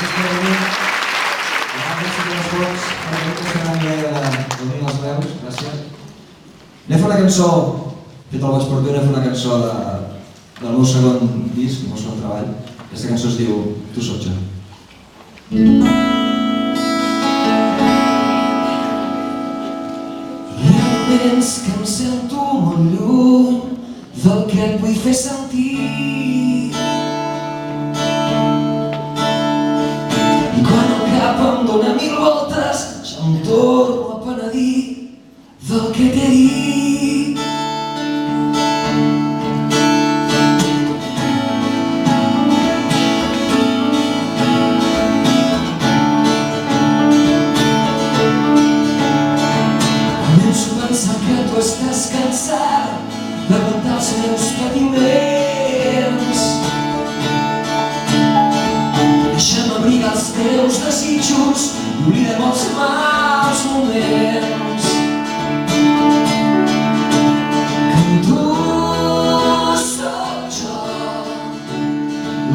gràcies per venir. Gràcies per les vots, per venir que s'han d'unir les veus, gràcies. Anem a fer una cançó, fet el vaig per tu, anem a fer una cançó del meu segon disc, el meu segon treball. Aquesta cançó es diu Tu sóc jo. Penso que em sento molt lluny del que et vull fer sentir. I quan el cap em dóna mil voltes ja em torno a penedir del que t'he dit. Estàs cansat d'aguantar els meus patiments. Deixa'm abrigar els teus desitjos i oblidem els mals moments. Que tu sóc jo,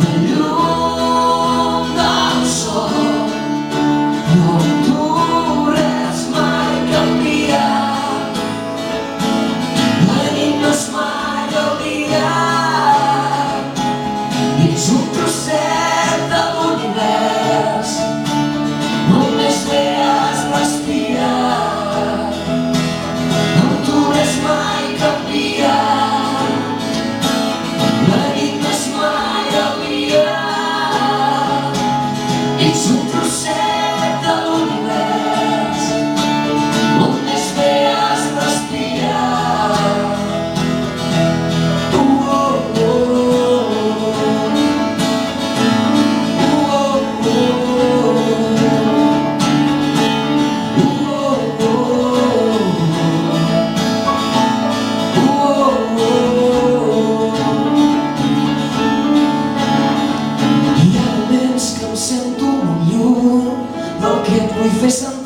la llum del sol, no amb tu res mai canvia. Ets un trosset de l'univers, només veus respirar. Amb tu res mai canvia, la nit no és mai el dia. Ets un trosset de l'univers, només veus respirar. Hi ha moments que em sento molt lluny del que et vull fer sentir.